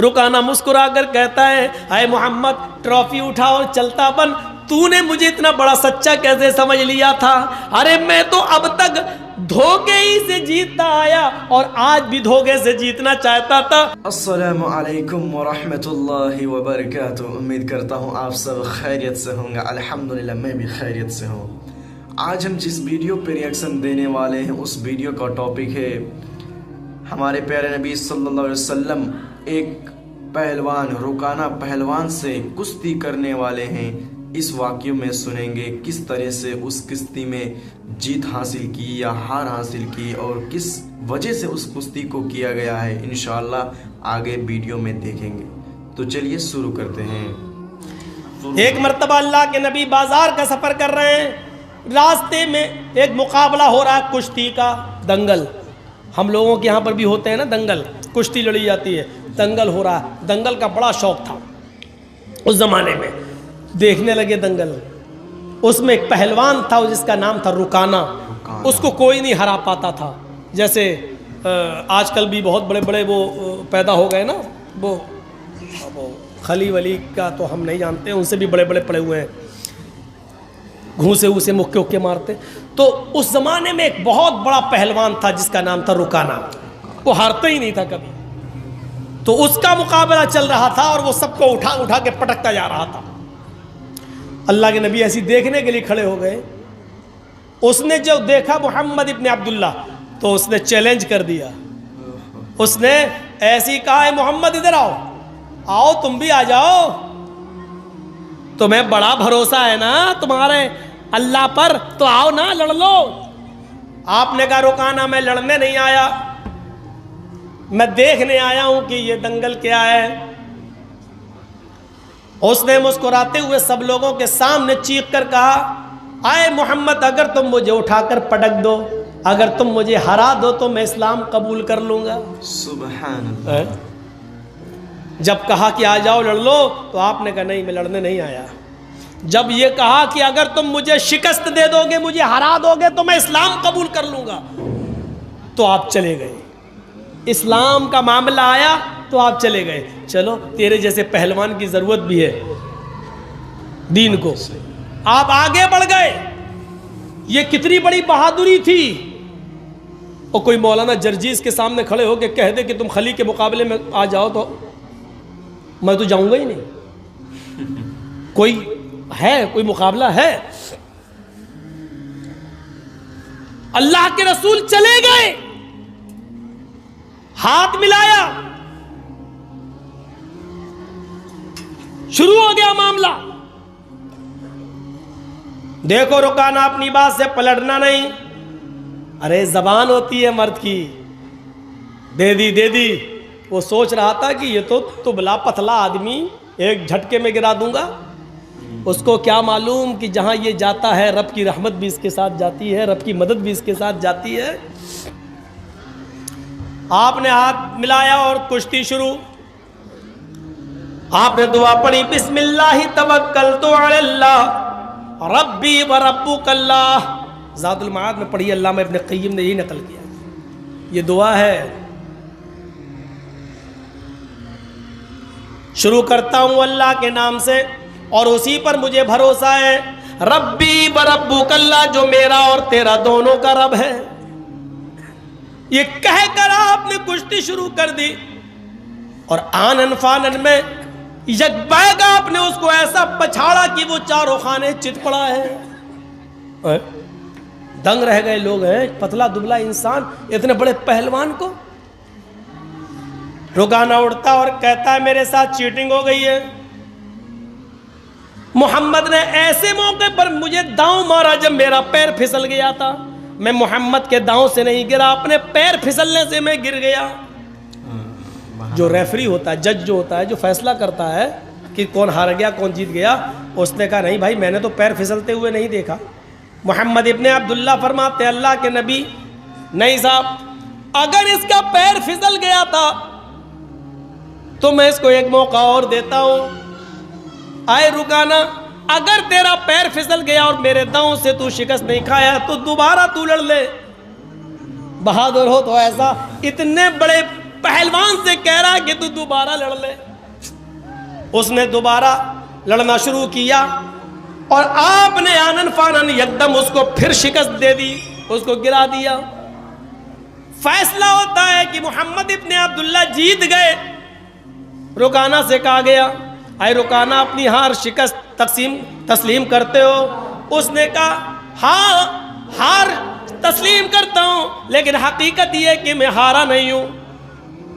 رکانہ مسکرا کر کہتا ہے اے محمد ٹرافی اٹھا اور چلتا بن، تو نے مجھے اتنا بڑا سچا کیسے سمجھ لیا تھا؟ ارے میں تو اب تک دھوکے ہی سے جیتتا آیا اور آج بھی دھوکے سے جیتنا چاہتا تھا۔ السلام علیکم ورحمۃ اللہ وبرکاتہ۔ امید کرتا ہوں آپ سب خیریت سے ہوں گے۔ الحمدللہ میں بھی خیریت سے ہوں۔ آج ہم جس ویڈیو پہ ریئیکشن دینے والے ہیں اس ویڈیو کا ٹاپک ہے ہمارے پیارے نبی صلی اللہ علیہ وسلم ایک پہلوان رکانہ پہلوان سے کشتی کرنے والے ہیں۔ اس واقعے میں سنیں گے کس طرح سے اس کشتی میں جیت حاصل کی یا ہار حاصل کی اور کس وجہ سے اس کشتی کو کیا گیا ہے، انشاءاللہ آگے ویڈیو میں دیکھیں گے۔ تو چلیے شروع کرتے ہیں۔ ایک مرتبہ اللہ کے نبی بازار کا سفر کر رہے ہیں، راستے میں ایک مقابلہ ہو رہا ہے کشتی کا، دنگل۔ ہم لوگوں کے یہاں پر بھی ہوتے ہیں نا دنگل، کشتی لڑی جاتی ہے، دنگل ہو رہا ہے۔ دنگل کا بڑا شوق تھا اس زمانے میں، دیکھنے لگے دنگل۔ اس میں ایک پہلوان تھا جس کا نام تھا رکانہ، اس کو کوئی نہیں ہرا پاتا تھا۔ جیسے آج کل بھی بہت بڑے بڑے وہ پیدا ہو گئے نا، وہ خلی ولی کا تو ہم نہیں جانتے، ان سے بھی بڑے بڑے پڑے ہوئے ہیں، گھوسے اسے مکے اکے مارتے۔ تو اس زمانے میں ایک بہت بڑا پہلوان تھا جس کا نام تھا رکانہ، وہ ہارتا ہی نہیں تھا کبھی۔ تو اس کا مقابلہ چل رہا تھا اور وہ سب کو اٹھا اٹھا کے پٹکتا جا رہا تھا۔ اللہ کے نبی ایسی دیکھنے کے لیے کھڑے ہو گئے۔ اس نے جب دیکھا محمد ابن عبداللہ تو اس نے چیلنج کر دیا۔ اس نے ایسی کہا ہے محمد ادھر آؤ، آؤ تم بھی آ جاؤ، تمہیں بڑا بھروسہ ہے نا تمہارے اللہ پر، تو آؤ نا لڑ لو۔ آپ نے کہا رکانہ میں لڑنے نہیں آیا، میں دیکھنے آیا ہوں کہ یہ دنگل کیا ہے۔ اس نے مسکراتے ہوئے سب لوگوں کے سامنے چیخ کر کہا اے محمد اگر تم مجھے اٹھا کر پٹک دو، اگر تم مجھے ہرا دو تو میں اسلام قبول کر لوں گا۔ سبحان اللہ۔ جب کہا کہ آ جاؤ لڑ لو تو آپ نے کہا نہیں میں لڑنے نہیں آیا۔ جب یہ کہا کہ اگر تم مجھے شکست دے دو گے، مجھے ہرا دو گے تو میں اسلام قبول کر لوں گا، تو آپ چلے گئے۔ اسلام کا معاملہ آیا تو آپ چلے گئے۔ چلو تیرے جیسے پہلوان کی ضرورت بھی ہے دین کو، آپ آگے بڑھ گئے۔ یہ کتنی بڑی بہادری تھی۔ اور کوئی مولانا جرجیز کے سامنے کھڑے ہو کے کہہ دے کہ تم خلی کے مقابلے میں آ جاؤ تو میں تو جاؤں گا ہی نہیں۔ کوئی ہے، کوئی مقابلہ ہے؟ اللہ کے رسول چلے گئے، ہاتھ ملایا، شروع ہو گیا معاملہ۔ دیکھو رکانہ اپنی بات سے پلٹنا نہیں۔ ارے زبان ہوتی ہے مرد کی، دے دی دے دی۔ وہ سوچ رہا تھا کہ یہ تو تبلا پتلا آدمی ایک جھٹکے میں گرا دوں گا۔ اس کو کیا معلوم کہ جہاں یہ جاتا ہے رب کی رحمت بھی اس کے ساتھ جاتی ہے، رب کی مدد بھی اس کے ساتھ جاتی ہے۔ آپ نے ہاتھ ملایا اور کشتی شروع۔ آپ نے دعا پڑھی بسم اللہ توکلت علی اللہ ربی و ربک اللہ۔ زاد المعاد میں پڑھی، علامہ ابن قیم نے یہی نقل کیا، یہ دعا ہے۔ شروع کرتا ہوں اللہ کے نام سے اور اسی پر مجھے بھروسہ ہے، ربی و ربک اللہ، جو میرا اور تیرا دونوں کا رب ہے۔ یہ کہہ کر آپ نے کشتی شروع کر دی اور آنن فانن میں یک بیگ آپ نے اس کو ایسا پچھاڑا کہ وہ چاروں خانے چت پڑا ہے۔ دنگ رہ گئے لوگ، ہیں پتلا دبلا انسان اتنے بڑے پہلوان کو۔ رکانہ اڑتا اور کہتا ہے میرے ساتھ چیٹنگ ہو گئی ہے۔ محمد نے ایسے موقع پر مجھے داؤں مارا جب میرا پیر پھسل گیا تھا، میں محمد کے داؤں سے نہیں گرا، اپنے پیر پھسلنے سے میں گر گیا۔ جو ریفری ہوتا ہے، جج جو ہوتا ہے، جو فیصلہ کرتا ہے کہ کون ہار گیا کون جیت گیا، اس نے کہا نہیں بھائی میں نے تو پیر پھسلتے ہوئے نہیں دیکھا۔ محمد ابن عبداللہ فرماتے اللہ کے نبی نہیں صاحب، اگر اس کا پیر پھسل گیا تھا تو میں اس کو ایک موقع اور دیتا ہوں۔ آئے رکانہ، اگر تیرا پیر پھسل گیا اور میرے داؤں سے تو شکست نہیں کھایا تو دوبارہ تو لڑ لے، بہادر ہو تو ایسا۔ اتنے بڑے پہلوان سے کہہ رہا کہ تو دوبارہ لڑ لے. اس نے دوبارہ لڑنا شروع کیا اور آپ نے آنن فانن یکدم اس کو پھر شکست دے دی, اس کو گرا دیا. فیصلہ ہوتا ہے کہ محمد ابن عبداللہ جیت گئے. رکانہ سے کہا گیا اے رکانہ اپنی ہار شکست تسلیم کرتے ہو؟ اس نے کہا ہاں ہار تسلیم کرتا ہوں, لیکن حقیقت یہ کہ میں ہارا نہیں ہوں.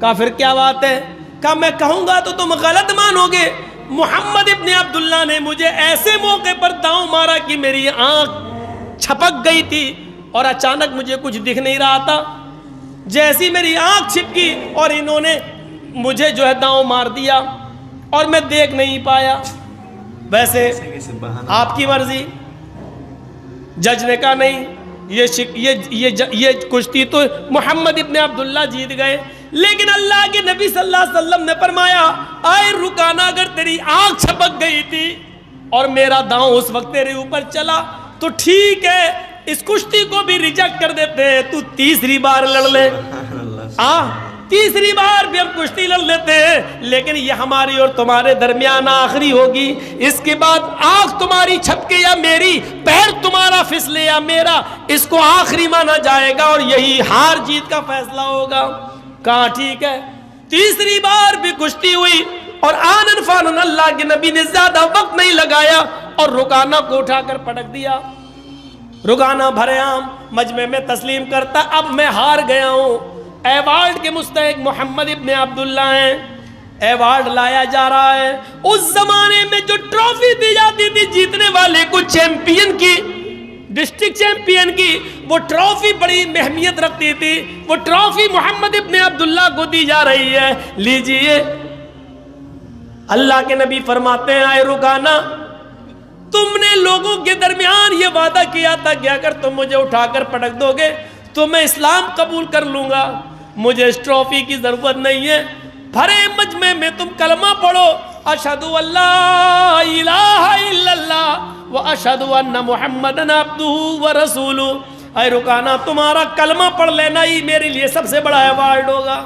کہا پھر کیا بات ہے؟ کہا میں کہوں گا تو تم غلط مانو گے. محمد ابن عبداللہ نے مجھے ایسے موقع پر داؤں مارا کہ میری آنکھ چھپک گئی تھی اور اچانک مجھے کچھ دکھ نہیں رہا تھا. جیسی میری آنکھ چھپکی اور انہوں نے مجھے جو ہے داؤں مار دیا اور میں دیکھ نہیں پایا. ویسے آپ کی مرضی. جج نے کہا نہیں, یہ کشتی تو محمد ابن عبداللہ جیت گئے, لیکن اللہ کے نبی صلی اللہ علیہ وسلم نے فرمایا اے رکانہ اگر تیری آنکھ چھپک گئی تھی اور میرا داؤں اس وقت تیرے اوپر چلا تو ٹھیک ہے, اس کشتی کو بھی ریجیکٹ کر دیتے ہیں, تو تیسری بار لڑ لے. تیسری بار بھی ہم کشتی لڑ لیتے ہیں, لیکن یہ ہماری اور تمہارے درمیان آخری ہوگی. اس کے بعد آنکھ تمہاری چھپکے یا میری, پیر تمہارا پھسلے یا میرا, اس کو آخری مانا جائے گا اور یہی ہار جیت کا فیصلہ ہوگا. کہاں ٹھیک ہے. تیسری بار بھی کشتی ہوئی اور آنن فانن اللہ کے نبی نے زیادہ وقت نہیں لگایا اور رکانہ کو اٹھا کر پٹک دیا. رکانہ بھرے عام مجمع میں تسلیم کرتا اب میں ہار گیا ہوں. ایوارڈ کے مستحق محمد ابن عبداللہ ہیں. ایوارڈ لایا جا رہا ہے. اس زمانے میں جو ٹرافی دی جاتی تھی جیتنے والے کو, چیمپئن کی, ڈسٹرکٹ چیمپئن کی, وہ ٹرافی بڑی اہمیت رکھتی تھی. وہ ٹرافی محمد ابن عبداللہ کو دی جا رہی ہے, لیجئے. اللہ کے نبی فرماتے ہیں اے رکانہ تم نے لوگوں کے درمیان یہ وعدہ کیا تھا کہ اگر تم مجھے اٹھا کر پٹک دو گے تو میں اسلام قبول کر لوں گا. مجھے اس ٹرافی کی ضرورت نہیں ہے. بھرے مجمع میں تم کلمہ پڑھو اشہد ان لا الہ الا اللہ و اشہد ان محمدن عبدہ و رسولہ. اے رکانہ تمہارا کلمہ پڑھ لینا ہی میرے لیے سب سے بڑا ایوارڈ ہوگا.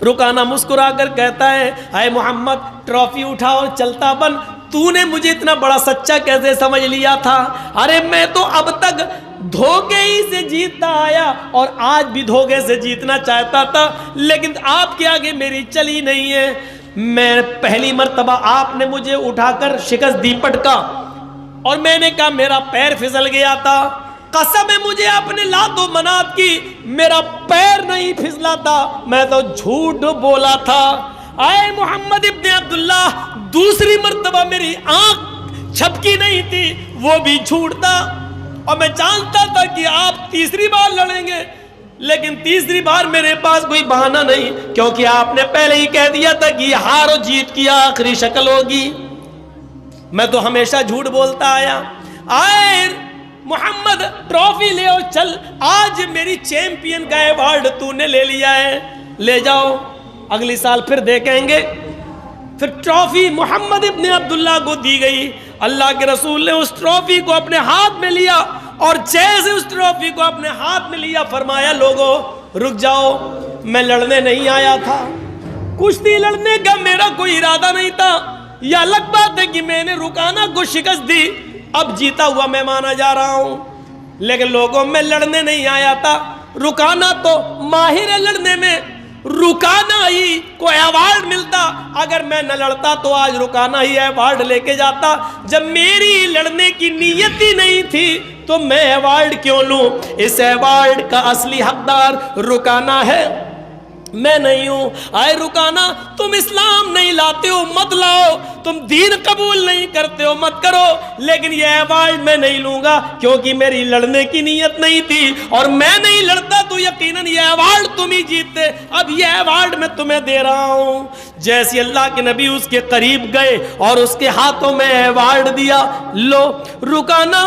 رکانہ مسکرا کر کہتا ہے اے محمد ٹرافی اٹھا اور چلتا بن. تو نے مجھے اتنا بڑا سچا کیسے سمجھ لیا تھا؟ ارے میں تو اب تک دھوکے ہی سے جیتتا آیا اور آج بھی دھوکے سے جیتنا چاہتا تھا, لیکن آپ کے آگے میری چلی نہیں ہے. میں پہلی مرتبہ آپ نے مجھے اٹھا کر شکست دی, پٹکا, اور میں نے کہا میرا پیر پھسل گیا تھا. قسم ہے مجھے اپنے لات و منات کی, میرا پیر نہیں پھسلا تھا, میں تو جھوٹ بولا تھا. اے محمد ابن عبداللہ دوسری مرتبہ میری آنکھ چھپکی نہیں تھی, وہ بھی جھوٹ تھا, اور میں جانتا تھا کہ آپ تیسری بار لڑیں گے, لیکن تیسری بار میرے پاس کوئی بہانہ نہیں, کیونکہ آپ نے پہلے ہی کہہ دیا تھا کہ یہ ہار و جیت کی آخری شکل ہوگی. میں تو ہمیشہ جھوٹ بولتا آیا. آئے محمد ٹرافی لے اور چل, آج میری چیمپئن کا ایوارڈ تو نے لے لیا ہے, لے جاؤ, اگلی سال پھر دیکھیں گے. پھر ٹرافی محمد ابن عبداللہ کو دی گئی. اللہ کے رسول نے اس ٹرافی کو اپنے ہاتھ میں لیا, اور جیسے اس ٹرافی کو اپنے ہاتھ میں لیا فرمایا لوگوں رک جاؤ, میں لڑنے نہیں آیا تھا, کشتی لڑنے کا میرا کوئی ارادہ نہیں تھا. یہ الگ بات ہے کہ میں نے رکانہ کو شکست دی, اب جیتا ہوا میں مانا جا رہا ہوں, لیکن لوگوں میں لڑنے نہیں آیا تھا. رکانہ تو ماہر ہے لڑنے میں, رکانہ ہی کو ایوارڈ ملتا. اگر میں نہ لڑتا تو آج رکانہ ہی ایوارڈ لے کے جاتا. جب میری لڑنے کی نیت ہی نہیں تھی تو میں ایوارڈ کیوں لوں؟ اس ایوارڈ کا اصلی حقدار رکانہ ہے, میں نہیں ہوں. اے رکانہ تم اسلام نہیں لاتے ہو مت لاؤ, تم دین قبول نہیں کرتے ہو مت کرو, لیکن یہ ایوارڈ میں نہیں لوں گا کیونکہ میری لڑنے کی نیت نہیں تھی, اور میں نہیں لڑتا تو یقیناً یہ ایوارڈ تم ہی جیتتے. اب یہ ایوارڈ میں تمہیں دے رہا ہوں. جیسے اللہ کے نبی اس کے قریب گئے اور اس کے ہاتھوں میں ایوارڈ دیا, لو. رکانہ